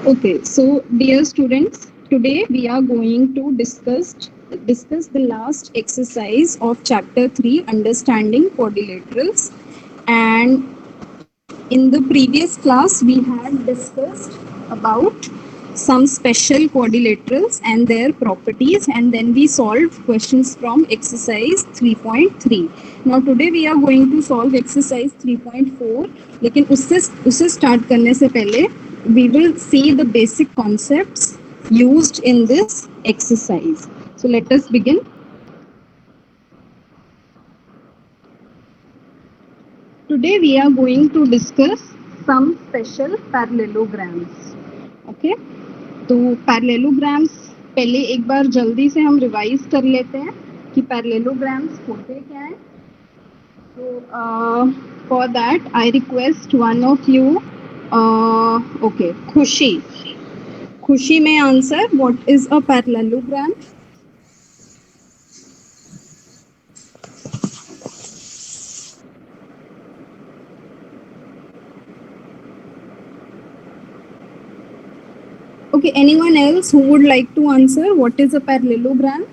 Okay, so dear students, today we are going to discuss the last exercise of chapter 3, understanding quadrilaterals. And in the previous class we had discussed about some special quadrilaterals and their properties, and then we solved questions from exercise 3.3. Now today we are going to solve exercise 3.4, लेकिन उससे start करने से पहले we will see the basic concepts used in this exercise. So let us begin. Today we are going to discuss some special parallelograms. Okay, तो parallelograms पहले एक बार जल्दी से हम रिवाइज कर लेते हैं कि पैरेललोग्राम्स होते क्या हैं. So for that I request one of you, okay, Khushi may answer what is a parallelogram. Okay, anyone else who would like to answer what is a parallelogram?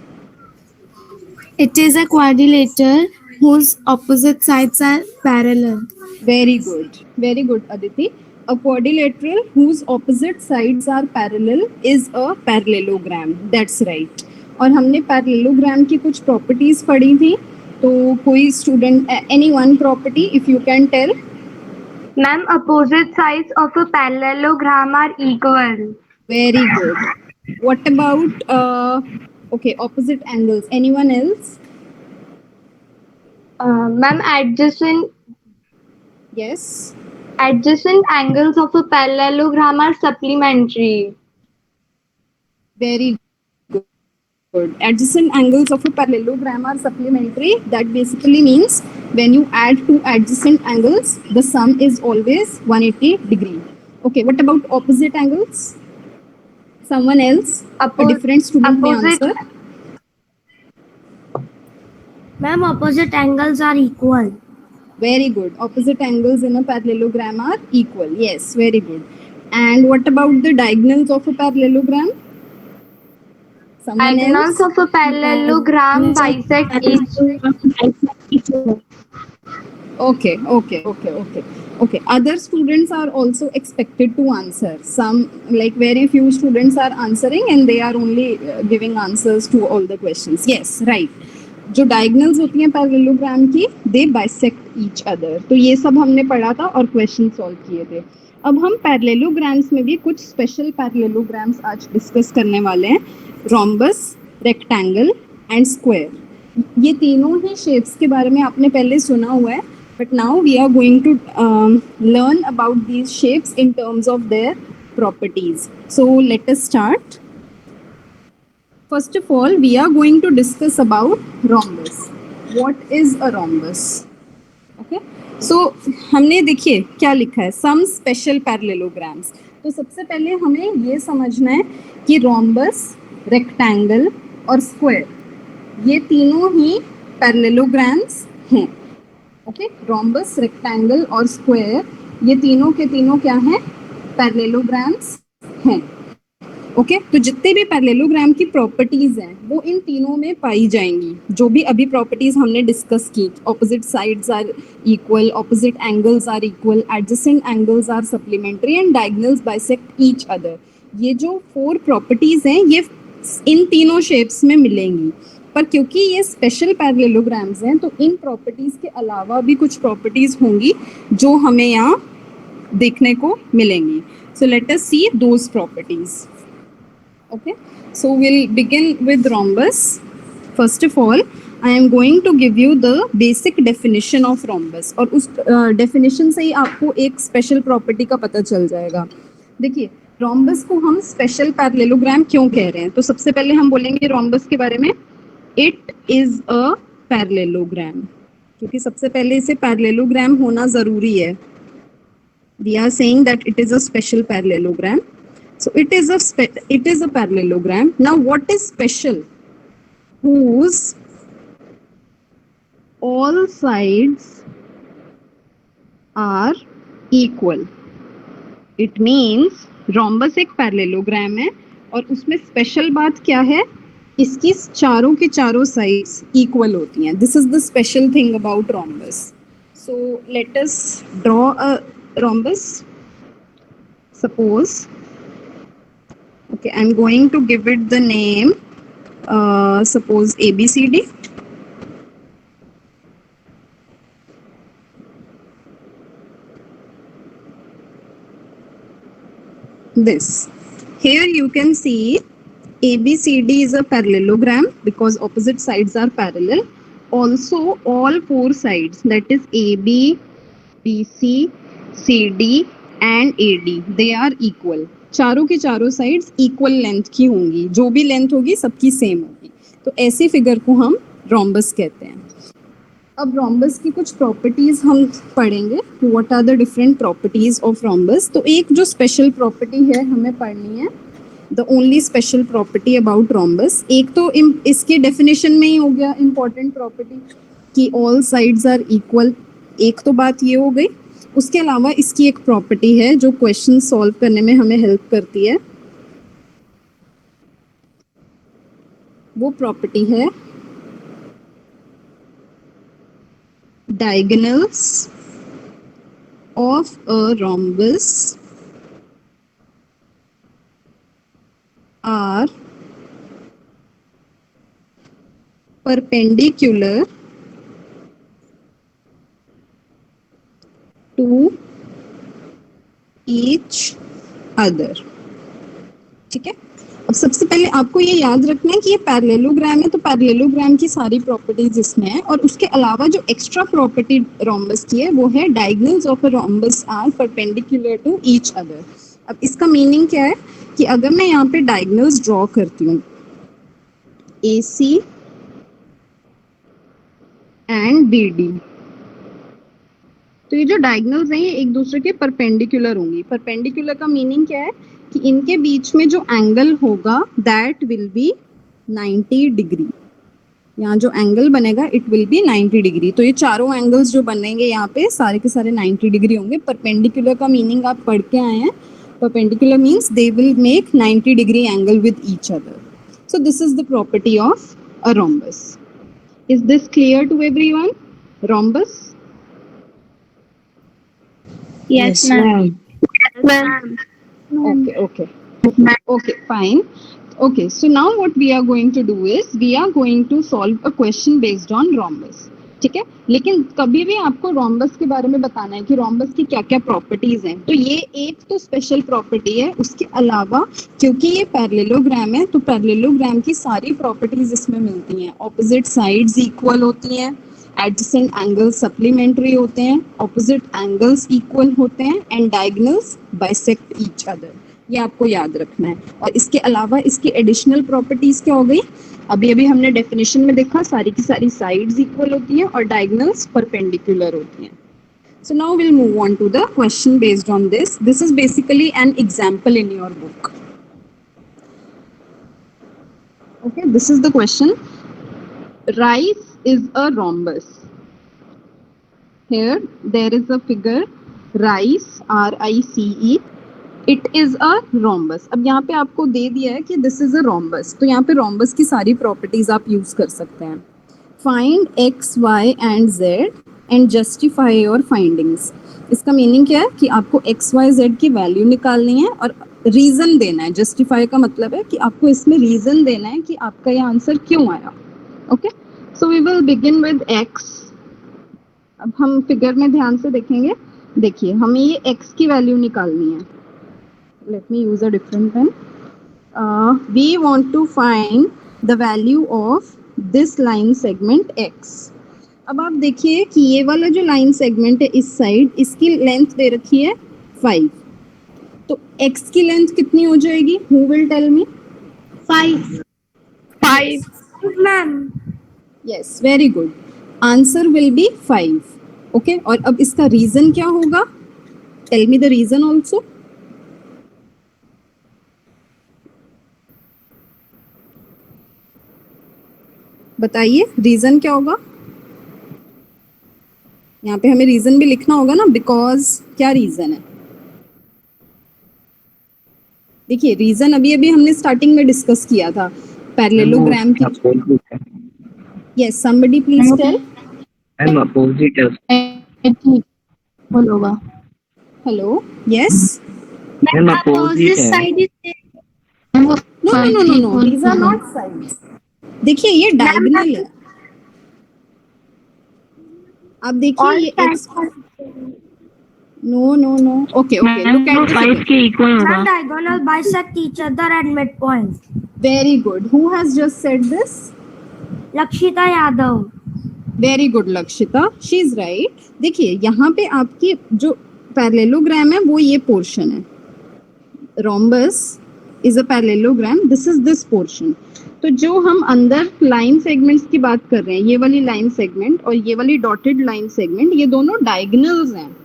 It is a quadrilateral whose opposite sides are parallel. Very good, Aditi. A quadrilateral whose opposite sides are parallel is a parallelogram. That's right. और हमने parallelogram की कुछ properties पढ़ी थी. तो कोई student, any one property if you can tell. Ma'am, opposite sides of a parallelogram are equal. Very good. What about okay, opposite angles? Anyone else? Ma'am, Yes. adjacent angles of a parallelogram are supplementary. Very good. Adjacent angles of a parallelogram are supplementary. That basically means when you add two adjacent angles, the sum is always 180 degree. Okay, what about opposite angles? Someone else? A different student may answer. Ma'am, opposite angles are equal. Very good. Opposite angles in a parallelogram are equal. Yes, very good. And what about the diagonals of a parallelogram? Someone Diagonals else? of a parallelogram bisect each other. Okay. Other students are also expected to answer. Some, like very few students are answering and they are only giving answers to all the questions. Yes, right. जो diagonals होती हैं parallelogram की, दे bisect each other. तो ये सब हमने पढ़ा था और क्वेश्चन सॉल्व किए थे. अब हम पैरेललोग्राम्स में भी कुछ स्पेशल पैरेललोग्राम्स आज डिस्कस करने वाले हैं. Rhombus, rectangle and square. ये तीनों ही शेप्स के बारे में आपने पहले सुना हुआ है, but now we are going to learn about these shapes in terms of their properties. So let us start. First of all, we are going to discuss about rhombus. What is a rhombus? Okay. So हमने देखिए क्या लिखा है, some special parallelograms. तो सबसे पहले हमें ये समझना है कि rhombus, rectangle और square ये तीनों ही पैरेललोग्राम्स हैं. ओके, रोम्बस, रेक्टेंगल और स्क्वायर ये तीनों के तीनों क्या हैं? पैरेललोग्राम्स हैं. ओके, तो जितने भी पैरेललोग्राम की प्रॉपर्टीज हैं वो इन तीनों में पाई जाएंगी. जो भी अभी प्रॉपर्टीज हमने डिस्कस की, opposite sides are equal, opposite angles are equal, adjacent angles are supplementary and diagonals bisect each other. ये जो 4 प्रॉपर्टीज हैं ये इन तीनों शेप्स में मिलेंगी. पर क्योंकि ये स्पेशल पैरेललोग्राम्स हैं तो इन प्रॉपर्टीज के अलावा भी कुछ प्रॉपर्टीज होंगी जो हमें यहाँ देखने को मिलेंगी. So let us C those properties. Okay, so we'll begin with rhombus. First of all, I am going to give you the basic definition of rhombus. और उस definition से ही आपको एक special property का पता चल जाएगा. देखिए, rhombus को हम special parallelogram क्यों कह रहे हैं? तो सबसे पहले हम बोलेंगे rhombus के बारे में. It is a parallelogram. क्योंकि सबसे पहले इसे parallelogram होना ज़रूरी है. We are saying that it is a special parallelogram. So it is a parallelogram. Now what is special? Whose all sides are equal. It means rhombus एक parallelogram है और उसमें स्पेशल बात क्या है, इसकी चारों के चारों साइड्स इक्वल होती हैं. This is the special thing about rhombus. So let us draw a rhombus. Suppose, okay, I'm going to give it the name, suppose ABCD. This. Here you can see ABCD is a parallelogram because opposite sides are parallel. Also, all four sides, that is AB, BC, CD and AD, they are equal. चारों के चारों sides equal length की होंगी, जो भी length होगी सबकी same होगी. तो ऐसी फिगर को हम रोम्बस कहते हैं. अब रोम्बस की कुछ प्रॉपर्टीज हम पढ़ेंगे कि what are the different properties of rhombus. तो एक जो स्पेशल प्रॉपर्टी है हमें पढ़नी है, the only special property about rhombus. एक तो इसके डेफिनेशन में ही हो गया इंपॉर्टेंट प्रॉपर्टी कि ऑल साइड्स आर इक्वल. एक तो बात ये हो गई. उसके अलावा इसकी एक प्रॉपर्टी है जो क्वेश्चन सॉल्व करने में हमें हेल्प करती है. वो प्रॉपर्टी है diagonals of a rhombus are perpendicular to each other. ठीक है. अब सबसे पहले आपको ये याद रखना है कि ये पैरेललोग्राम है, तो पैरेललोग्राम की सारी प्रॉपर्टीज इसमें है. और उसके अलावा जो एक्स्ट्रा प्रॉपर्टी रोम्बस की है वो है diagonals of a rhombus are perpendicular to each other. अब इसका मीनिंग क्या है कि अगर मैं यहाँ पे डायगोनल्स ड्रॉ करती हूँ AC एंड BD, तो ये जो डायगोनल्स हैं ये एक दूसरे के परपेंडिकुलर होंगी. परपेंडिकुलर का मीनिंग क्या है कि इनके बीच में जो एंगल होगा दैट विल बी 90 डिग्री. यहाँ जो एंगल बनेगा इट विल बी 90 डिग्री. तो ये चारों एंगल्स जो बनेंगे यहाँ पे सारे के सारे 90 डिग्री होंगे. परपेंडिकुलर का मीनिंग आप पढ़ के आए हैं. Perpendicular means they will make 90 degree angle with each other. So this is the property of a rhombus. Is this clear to everyone? Rhombus. Yes, ma'am. Yes, ma'am. Okay, fine. Okay, so now what we are going to do is we are going to solve a question based on rhombus. ठीक है. लेकिन कभी भी आपको rhombus के बारे में बताना है कि रोम्बस की क्या क्या प्रॉपर्टीज हैं. तो ये एक तो स्पेशल प्रॉपर्टी है. उसके अलावा क्योंकि ये पैरेललोग्राम है तो पैरेललोग्राम की सारी प्रॉपर्टीज इसमें मिलती हैं. ऑपोजिट साइड्स इक्वल होती हैं, एडजेसेंट एंगल्स सप्लीमेंट्री होते हैं, ऑपोजिट एंगल्स इक्वल होते हैं and diagonals bisect each other. ये आपको याद रखना है. और इसके अलावा इसकी एडिशनल प्रॉपर्टीज क्या हो गई, अभी अभी हमने डेफिनेशन में देखा सारी की सारी साइड्स इक्वल होती हैं और डायगोनल्स परपेंडिकुलर होती हैं. So now we'll move on to the question based on this. This is basically an example in your book. Okay, this is the question. Rice is a rhombus. Here there is a figure rice, RICE. It is a rhombus. अब यहाँ पे आपको दे दिया है कि this is a rhombus. तो यहाँ पे rhombus की सारी properties आप use कर सकते हैं. Find X, Y and Z and justify your findings. इसका मीनिंग क्या है कि आपको X, Y, Z की वैल्यू निकालनी है और रीजन देना है. जस्टिफाई का मतलब है कि आपको इसमें रीजन देना है कि आपका ये आंसर क्यों आया. Okay, so we will begin with X. अब हम फिगर में ध्यान से देखेंगे. देखिए हमें ये X की वैल्यू निकालनी है. Let me use a different pen. We want to find the value of this line segment X. अब आप देखिए कि ये वाला जो लाइन सेगमेंट है इस साइड, इसकी लेंथ दे रखी है 5. तो X की लेंथ कितनी हो जाएगी? Who will tell me? 5. 5. Ma'am. Yes, very good. Answer will be 5. Okay, और अब इसका रीजन क्या होगा? Tell me the reason also. बताइए रीजन क्या होगा? यहाँ पे हमें रीजन भी लिखना होगा ना, बिकॉज क्या रीजन है? देखिए रीजन अभी अभी हमने स्टार्टिंग में डिस्कस किया था पैरेललोग्राम की. Yes, somebody please tell. Ma'am opposite है. होगा. हेलो. यस. मैम अपोजिट है. side is no no no no no, these are not sides. देखिए ये डायगोनल है. अब देखिए All ये sides x. No no no. Okay okay, look at the 5 के इक्वल होगा. diagonal bisect each other at midpoint. Very good. Who has just said this? Lakshita Yadav. Very good Lakshita, she is right. देखिए यहाँ पे आपकी जो parallelogram है वो ये पोर्शन है. Rhombus is a parallelogram, this is this portion. तो जो हम अंदर लाइन सेगमेंट्स की बात कर रहे हैं, ये वाली लाइन सेगमेंट और ये वाली डॉटेड लाइन सेगमेंट, ये दोनों डायगोनल्स हैं.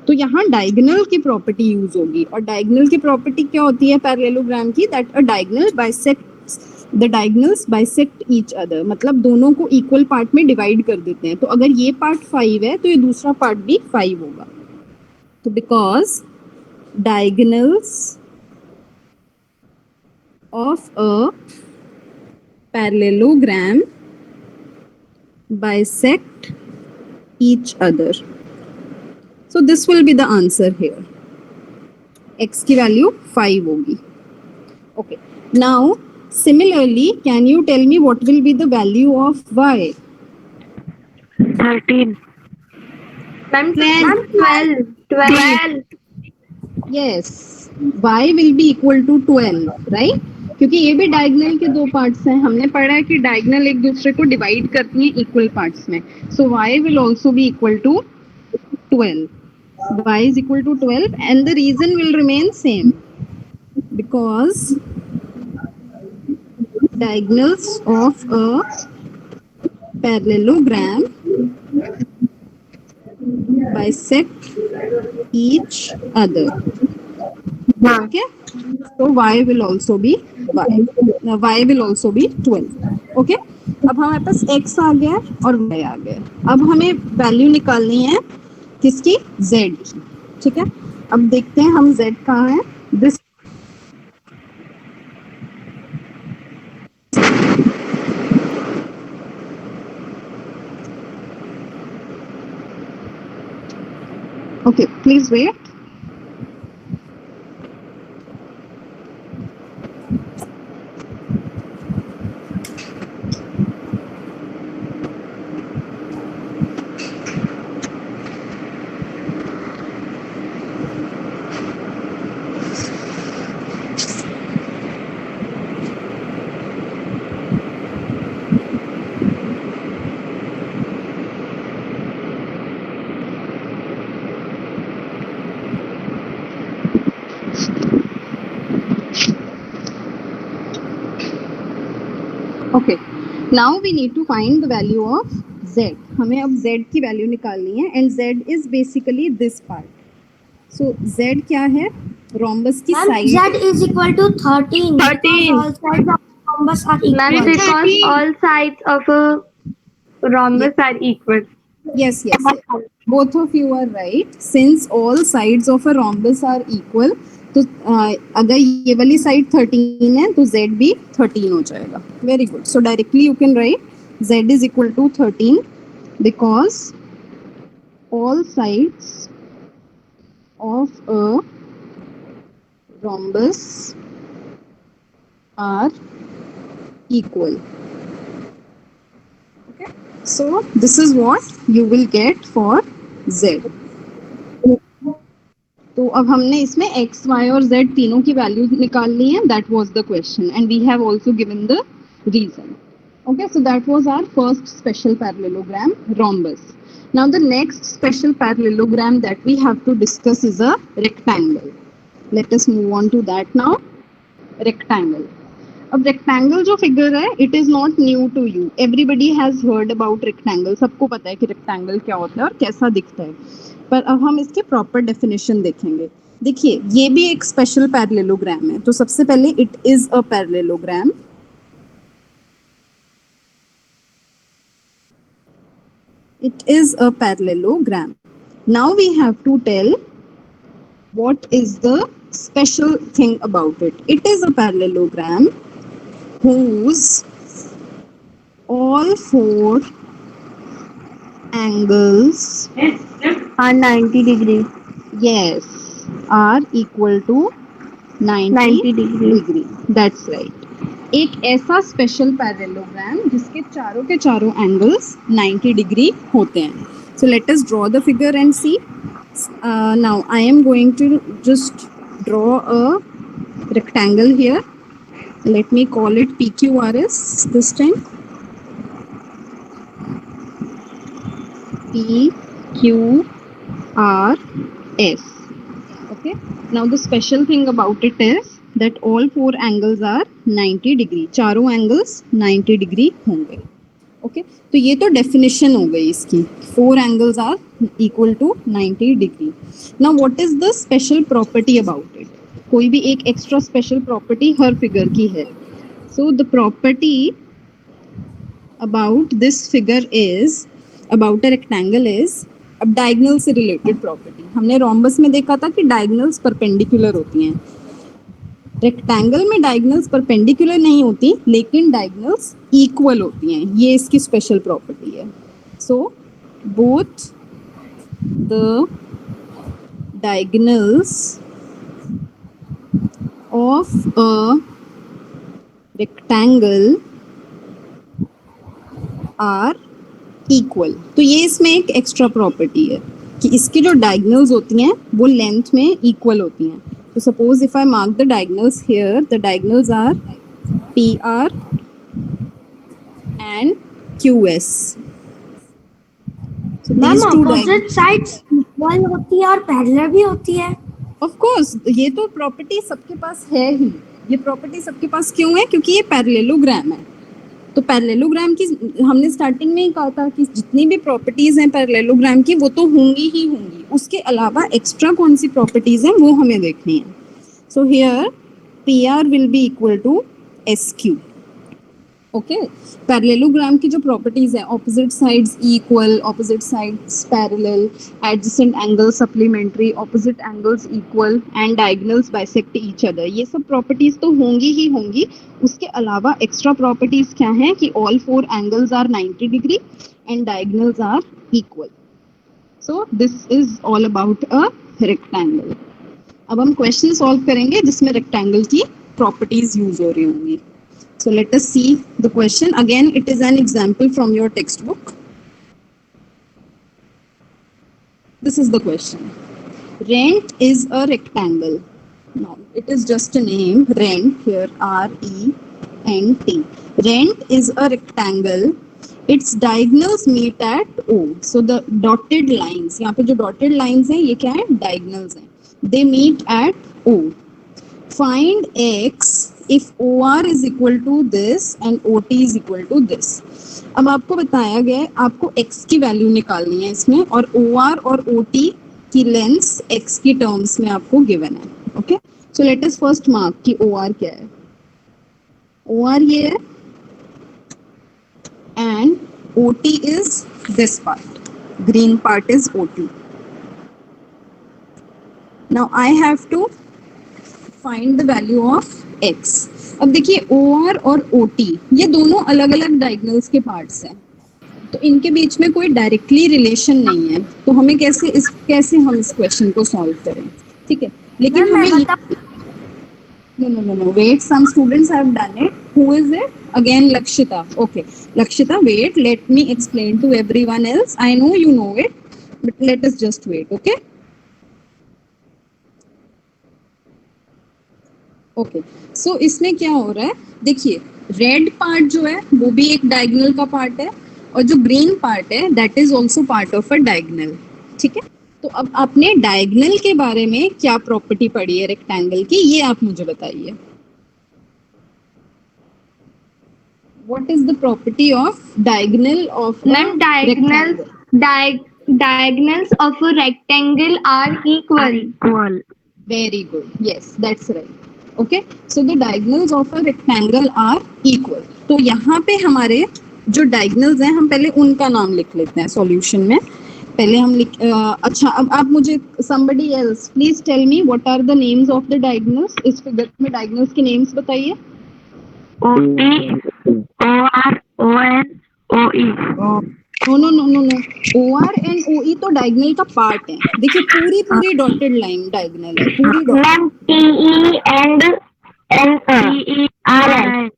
तो यहाँ डायगोनल की प्रॉपर्टी यूज होगी. और डायगोनल की प्रॉपर्टी क्या होती है पैरेललोग्राम की? That a diagonal bisects the diagonals bisect each other. मतलब दोनों को इक्वल पार्ट में डिवाइड कर देते हैं. तो अगर ये पार्ट 5 है तो ये दूसरा पार्ट भी 5 होगा. तो because diagonals of a parallelogram bisect each other. So this will be the answer here. X की value 5 होगी. Okay. Now, similarly, can you tell me what will be the value of Y? 13. Ma'am, 12. 12. Yes. Y will be equal to 12, right? क्योंकि ये भी diagonal के दो parts हैं. हमने पढ़ा है कि डायगोनल एक दूसरे को डिवाइड करती हैं इक्वल पार्ट्स में. So Y will also be equal to 12. Y is equal to 12 and the reason will remain same because diagonals of a parallelogram bisect each other. Okay, so Y will also be Y will also be 12. Okay, अब हमारे पास X आ गया और Y आ गया. अब हमें value निकालनी है किसकी? Z की. ठीक है, अब देखते हैं हम Z कहाँ है. This okay, please wait. Okay, now we need to find the value of Z. हमें अब Z की वैल्यू निकालनी है and Z is basically this part. So Z क्या है? रोम्बस की Ma'am, side. Z is equal to 13. 13. Because all sides of rhombus are equal. Ma'am, because all sides of a rhombus are equal. Yes, yes, yes. Both of you are right. Since all sides of a rhombus are equal, तो अगर ये वाली side 13 है तो Z भी 13 हो जाएगा. Very good. So directly you can write Z is equal to 13 because all sides of a rhombus are equal. Okay, so this is what you will get for Z. तो अब हमने इसमें x, y और z तीनों की value निकालनी है. That was the question and we have also given the reason. Okay, so that was our first special parallelogram, rhombus. Now the next special parallelogram that we have to discuss is a rectangle. Let us move on to that now. Rectangle. अब rectangle जो figure है, it is not new to you. Everybody has heard about rectangle. सबको पता है कि rectangle क्या होता है और कैसा दिखता है. पर अब हम इसके proper definition देखेंगे. देखिए ये भी एक special parallelogram है. तो सबसे पहले it is a parallelogram. It is a parallelogram. Now we have to tell what is the special thing about it? It is a parallelogram whose all four angles, are 90 degree. yes, are equal to 90 90 degree. degree. That's right. एक ऐसा special parallelogram जिसके चारों के चारों angles 90 degree होते हैं. So let us draw the figure and see. Now I am going to just draw a rectangle here. Let me call it PQRS this time. PQRS. Okay. Now the special thing about it is that all four angles are 90 degree. चारों angles 90 degree होंगे. Okay. तो ये तो definition हो गई इसकी. Four angles are equal to 90 degree. Now what is the special property about it? कोई भी एक extra special property हर figure की है. So the property about this figure is, about a rectangle is, अब diagonal से related property. हमने rhombus में देखा था कि diagonals perpendicular होती हैं. रेक्टेंगल में डायगोनल्स परपेंडिकुलर नहीं होती लेकिन डायगोनल्स इक्वल होती हैं. ये इसकी स्पेशल प्रॉपर्टी है. So both the diagonals of a rectangle are equal. तो ये इसमें एक एक्स्ट्रा प्रॉपर्टी है कि इसकी जो डायगोनल्स होती हैं वो लेंथ में इक्वल होती हैं. So suppose if I mark the diagonals here, the diagonals are PR and QS. So ma'am these two opposite sides equal होती है और पैरेलल भी होती है. of course, ये तो प्रॉपर्टी सबके पास है ही. ये प्रॉपर्टी सबके पास क्यों है? क्योंकि ये पैरेललोग्राम है. तो पैरेललोग्राम की हमने स्टार्टिंग में ही कहा था कि जितनी भी प्रॉपर्टीज हैं पैरेललोग्राम की वो तो होंगी ही होंगी. उसके अलावा एक्स्ट्रा कौन सी प्रॉपर्टीज हैं वो हमें देखनी है. So here PR will be equal to SQ. Okay. Parallelogram की जो प्रॉपर्टीज है, opposite sides equal, opposite sides parallel, adjacent angle supplementary, opposite angles equal and diagonals bisect each other, ये सब प्रॉपर्टीज तो होंगी ही होंगी. उसके अलावा एक्स्ट्रा प्रॉपर्टीज क्या हैं कि all four angles are 90 degree and diagonals are equal. So this is all about a rectangle. अब हम क्वेश्चन सॉल्व करेंगे जिसमें रेक्टेंगल की प्रॉपर्टीज यूज हो रही होंगी. So let us see the question. Again, it is an example from your textbook. This is the question. Rent is a rectangle. Now, it is just a name, rent, here R-E-N-T. Rent is a rectangle. Its diagonals meet at O. So the dotted lines, यहाँ पे जो dotted lines हैं, ये क्या है? Diagonals हैं. They meet at O. Find X if OR is equal to this and OT is equal to this. अब आपको बताया गया है आपको X की वैल्यू निकालनी है इसमें और OR और OT की लेंथ X की टर्म्स में आपको गिवन है. Okay. So let us first mark कि OR क्या है. OR ये है and OT is this part. Green part is OT. Now I have to find the value of X. अब देखिए OR और OT ये दोनों अलग अलग डायगोनल्स के पार्ट्स हैं तो इनके बीच में कोई डायरेक्टली रिलेशन नहीं है. तो हमें कैसे हम इस क्वेश्चन को सॉल्व करें. ठीक है. लेकिन हमें no wait, some students have done it. Who is it? Again Lakshita. Okay, Lakshita, wait, let me explain to everyone else. I know you know it, but let us just wait. Okay. Okay. So इसमें क्या हो रहा है देखिए, red part जो है वो भी एक डायगोनल का पार्ट है और जो ग्रीन पार्ट है that is also part of a diagonal. ठीक है. तो अब आपने डायगोनल के बारे में क्या प्रॉपर्टी पढ़ी है रेक्टेंगल की, ये आप मुझे बताइए. What is the property of diagonal of Ma'am, diagonals of a rectangle are equal. Very good. Yes, that's right. Okay. So the diagonals of a rectangle are equal. तो यहाँ पे हमारे जो diagonals हैं हम पहले उनका नाम लिख लेते हैं सॉल्यूशन में. पहले हम अच्छा, अब आप मुझे somebody else please tell me what are the names of the diagonals. इस फिगर में diagonals के names बताइए. OT, OR, ON, OE. No. OR and OE तो diagonal का part है. देखिए पूरी dotted line diagonal है. पूरी Ma'am, TE and TERN.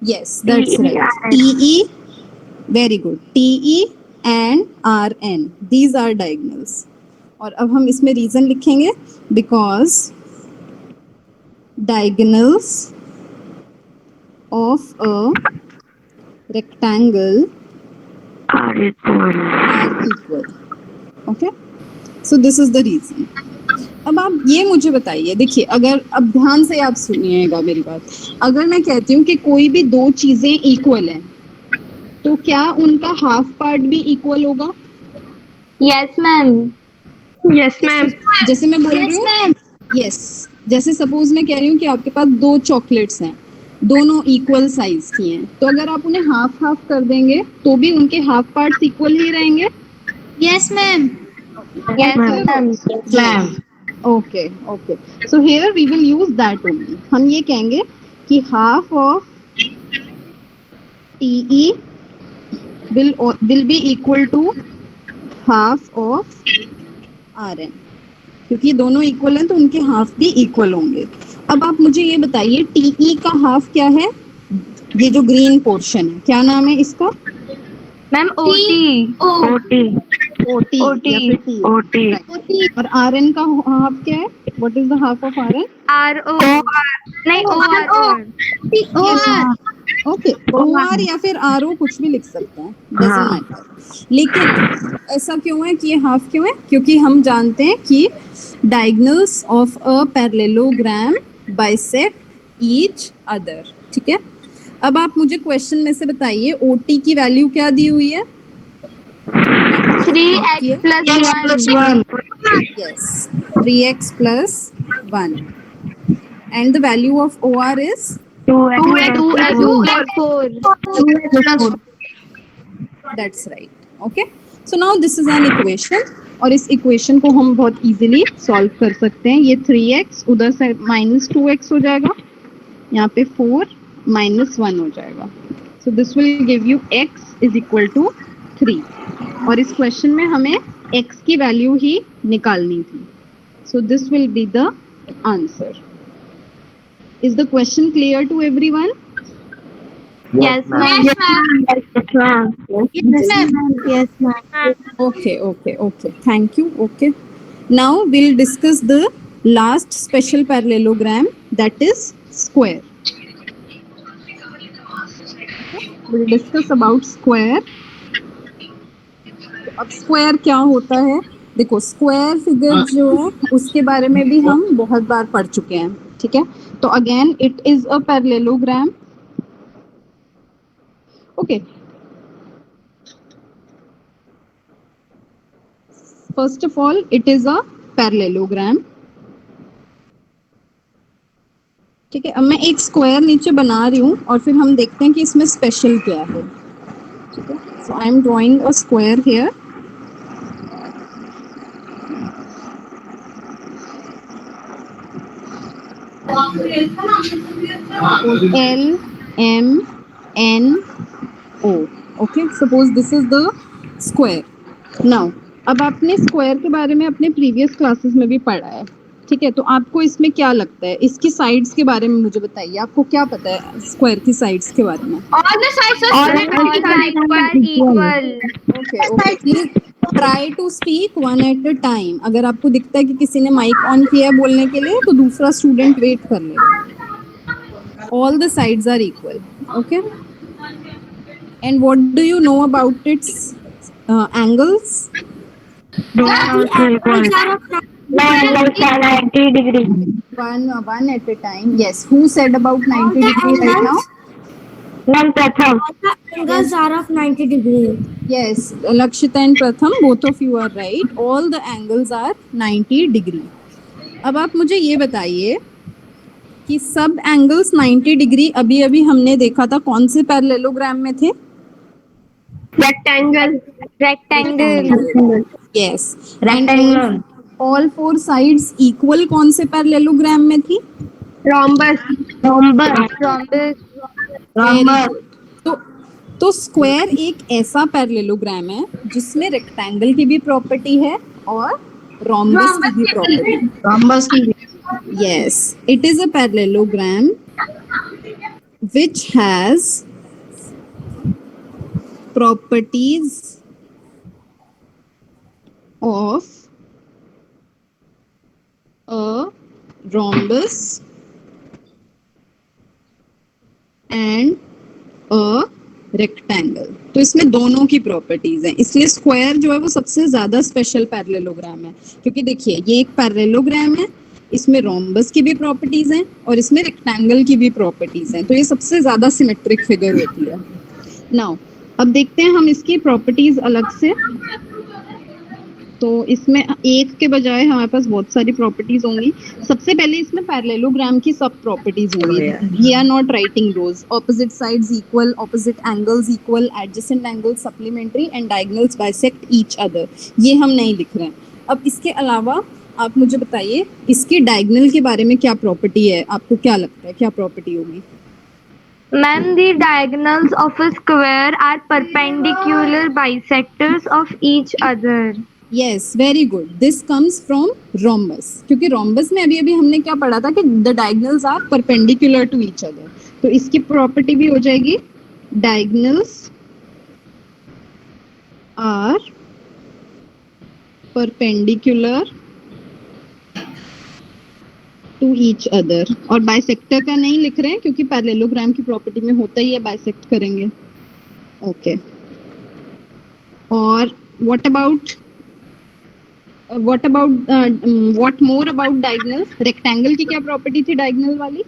Yes, that's right. TE, very good. TE and RN. These are diagonals. और अब हम इसमें reason लिखेंगे because diagonals of a rectangle are equal. Okay? So this is the reason. अब आप ये मुझे बताइए, देखिए अगर अब ध्यान से आप सुनिएगा मेरी बात. अगर मैं कहती हूँ कि कोई भी दो चीजें इक्वल हैं, तो क्या उनका हाफ पार्ट भी इक्वल होगा? Yes, ma'am. Yes, ma'am. जैसे मैं बोल रही हूँ, यस, जैसे सपोज मैं कह रही हूँ कि आपके पास दो चॉकलेट्स हैं, दोनों इक्वल साइज की हैं, तो अगर आप उन्हें हाफ हाफ कर देंगे तो भी उनके हाफ पार्ट्स इक्वल ही रहेंगे? Yes, ma'am. Yes, ma'am. Ma'am. Okay. So here we will use that only. हम ये कहेंगे कि half of TE will be equal to half of RN. क्योंकि दोनों इक्वल हैं तो उनके हाफ भी इक्वल होंगे. अब आप मुझे ये बताइए TE का हाफ क्या है? ये जो ग्रीन पोर्शन है, क्या नाम है इसका? Ma'am, OT. OT या फिर T. Right. और RN का हाफ क्या है? What is the half of RN? RO. नहीं, OR. ओके, OR या फिर RO कुछ भी लिख सकते हैं, doesn't matter. लेकिन ऐसा क्यों है कि ये हाफ क्यों है? क्योंकि हम जानते हैं कि diagonals of a parallelogram bisect each other. ठीक है, अब आप मुझे क्वेश्चन में से बताइए OT की वैल्यू क्या दी हुई है? 3x plus 1. Yes, 3x plus 1. And the value of OR is 2x plus 4. That's right. Okay. So now this is an equation. और इस equation को हम बहुत easily solve कर सकते हैं. ये 3x उधर से minus 2x हो जाएगा. यहाँ पे 4 minus 1 हो जाएगा. So this will give you x is equal to 3. और इस क्वेश्चन में हमें x की वैल्यू ही निकालनी थी. So this will be the answer. Is the question clear to everyone? Yes, ma'am. Yes, ma'am. Okay. Thank you. Okay. Now we'll discuss the last special parallelogram, that is square. We'll discuss about square. अब square क्या होता है? देखो square figure जो है उसके बारे में भी हम बहुत बार पढ़ चुके हैं. ठीक है, तो again it is a parallelogram. Okay, first of all it is a parallelogram. ठीक है, अब मैं एक स्क्वायर नीचे बना रही हूँ और फिर हम देखते हैं कि इसमें स्पेशल क्या है. ठीक है, so I am drawing a square here. L M N O. Okay, suppose this is the square. Now, अब आपने स्क्वायर के बारे में अपने प्रीवियस क्लासेस में भी पढ़ा है. ठीक है, तो आपको इसमें क्या लगता है? इसकी साइड्स के बारे में मुझे बताइए. आपको क्या पता है स्क्वायर की साइड्स के बारे में? All the sides are equal. Okay. Try to speak one at a time. अगर आपको दिखता है कि किसी ने माइक ऑन किया है बोलने के लिए, तो दूसरा स्टूडेंट वेट कर लेगा. All the sides are equal. Okay. And what do you know about its angles? Angles are 90 degrees. One at a time. Yes. Who said about 90 degrees right now? Ma'am, Pratham. Angles are of 90 degrees. Yes, Lakshita and Pratham, both of you are right. All the angles are 90 degree. अब आप मुझे ये बताइए कि सब angles 90 degree अभी अभी हमने देखा था कौन से पैरेललोग्राम में थे? Rectangle. Yes. Rectangle. All four sides equal कौन से पैरेललोग्राम में थी? Rhombus. Rhombus. Very good. तो स्क्वायर एक ऐसा पैरेललोग्राम है जिसमें रेक्टेंगल की भी प्रॉपर्टी है और रोम्बस की भी प्रॉपर्टी। Rhombus की Yes, it is a parallelogram which has properties of a rhombus and a rectangle। तो इसमें दोनों की प्रॉपर्टीज हैं, इसलिए स्क्वायर जो है वो सबसे ज्यादा स्पेशल पैरेललोग्राम है, क्योंकि देखिए ये एक पैरेललोग्राम है, इसमें रोम्बस की भी प्रॉपर्टीज हैं और इसमें रेक्टेंगल की भी प्रॉपर्टीज हैं, तो ये सबसे ज्यादा सिमेट्रिक फिगर होती है। नाउ अब देखते हैं हम इसकी प्रॉपर्टीज अलग से। तो इसमें एक के बजाय हमारे पास बहुत सारी प्रॉपर्टीज होंगी। सबसे पहले इसमें पैरेललोग्राम की सब प्रॉपर्टीज होंगी। We are not writing those. Opposite sides equal, opposite angles equal, adjacent angles supplementary and diagonals bisect each other, ये हम नहीं लिख रहे हैं। अब इसके अलावा आप मुझे बताइए इसके डायगोनल के बारे में क्या प्रॉपर्टी है, आपको क्या लगता है क्या प्रॉपर्टी होगी? Ma'am, the diagonals of a square are perpendicular bisectors of each other. Yes, very good. This comes from rhombus, क्योंकि rhombus में अभी हमने क्या पढ़ा था कि the diagonals are perpendicular to each other, तो इसकी प्रॉपर्टी भी हो जाएगी diagonals are perpendicular to each other। और बाइसेक्टर का नहीं लिख रहे हैं क्योंकि पैरेललोग्राम की प्रॉपर्टी में होता ही है, बाइसेक्ट करेंगे। ओके, और what more about diagonal? Rectangle की क्या प्रॉपर्टी थी डायगोनल वाली?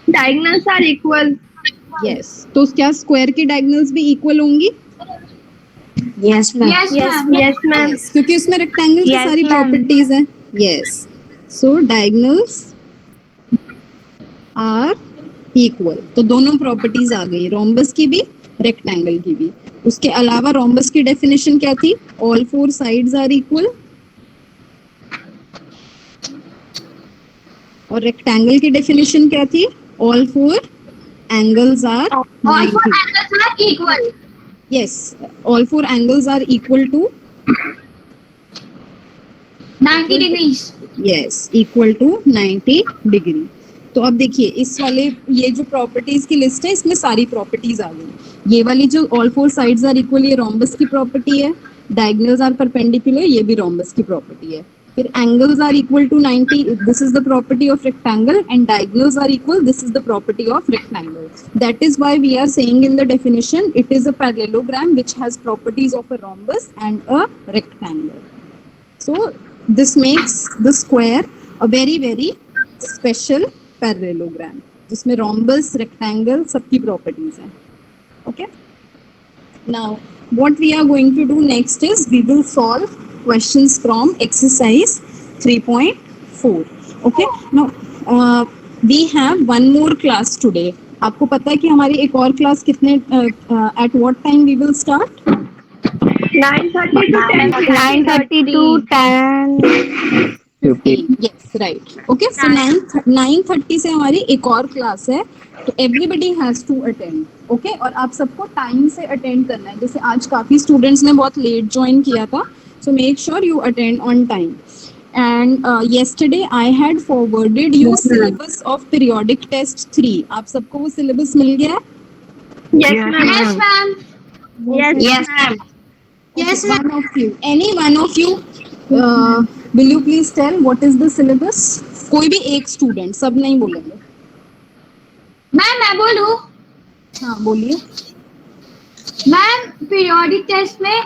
Diagonals are equal. यस, तो क्या स्क्वायर की डायगोनल्स भी इक्वल होंगी? Yes, ma'am. Yes, ma'am. Yes, क्योंकि उसमें रेक्टेंगल की Yes, सारी ma'am. प्रॉपर्टीज हैं। Yes, so diagonals are equal, तो दोनों प्रॉपर्टीज आ गई, रोम्बस की भी रेक्टेंगल की भी। उसके अलावा रोम्बस की डेफिनेशन क्या थी? All four sides are equal. और रेक्टेंगल की डेफिनेशन क्या थी? All four angles are 90। equal. Yes, all four angles are equal to 90 degrees. yes, equal to 90 degree। तो अब देखिए इस वाले ये जो प्रॉपर्टीज की लिस्ट है इसमें सारी प्रॉपर्टीज आ गई। ये वाली जो all four sides are equal, ये रोम्बस की प्रॉपर्टी है। डायगोनल्स आर परपेंडिकुलर, ये भी रोम्बस की प्रॉपर्टी है। फिर angles are equal to 90, this is the property of rectangle, and diagonals are equal, this is the property of rectangle. That is why we are saying in the definition it is a parallelogram which has properties of a rhombus and a rectangle. So this makes the square a very very special parallelogram जिसमें rhombus, rectangle सबकी properties हैं। Okay, now what we are going to do next is we will solve questions from exercise 3.4. okay, now we have one more class today। आपको पता है कि हमारी एक और क्लास कितने at what time we will start? 9:30 to 10. 9:30 to 10. Yes, right. Okay, so 9:30 से हमारी एक और क्लास है, तो everybody has to attend। Okay, और आप सबको टाइम से अटेंड करना है। जैसे आज काफी स्टूडेंट्स ने बहुत लेट ज्वाइन किया था, so make sure you attend on time. And yesterday I had forwarded you syllabus of periodic test 3। आप सबको वो syllabus मिल गया है? Yes, ma'am. Yes, ma'am. Yes, ma'am. Yes, one of you, any one of you, will you please tell what is the syllabus? कोई भी एक student, सब नहीं बोलेंगे। मैम मैं बोलूं? हाँ बोलिए। मैम पीरियोडिक टेस्ट में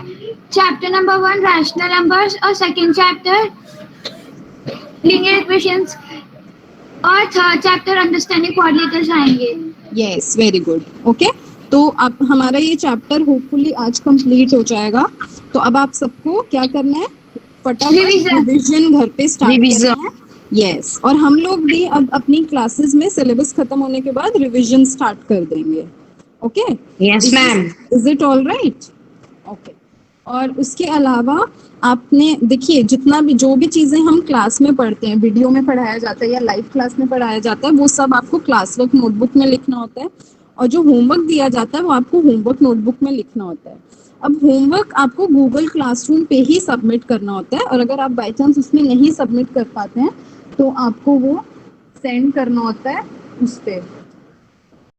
चैप्टर नंबर 1 रैशनल नंबर्स और सेकंड चैप्टर लीनियर इक्वेशंस और थर्ड चैप्टर अंडरस्टैंडिंग कोऑर्डिनेटर्स आएंगे। Yes, very good. ओके, तो अब हमारा ये चैप्टर होपफुली आज कंप्लीट हो जाएगा। तो अब आप सबको क्या करना है? फटाफट रिवीजन घर पे स्टार्ट करना है। यस, और हम लोग भी अब अपनी क्लासेस में सिलेबस खत्म होने के बाद रिवीजन स्टार्ट कर देंगे। Okay, Yes, ma'am. Is it all right? Okay, और उसके अलावा आपने देखिए जितना भी जो भी चीजें हम क्लास में पढ़ते हैं, वीडियो में पढ़ाया जाता है या लाइव क्लास में पढ़ाया जाता है, वो सब आपको क्लास वर्क नोटबुक में लिखना होता है, और जो होमवर्क दिया जाता है वो आपको होमवर्क नोटबुक में लिखना होता है। अब होमवर्क आपको गूगल क्लासरूम पे ही सबमिट करना होता है, और अगर आप बाई चांस उसमें नहीं सबमिट कर पाते हैं तो आपको वो सेंड करना होता है उस पे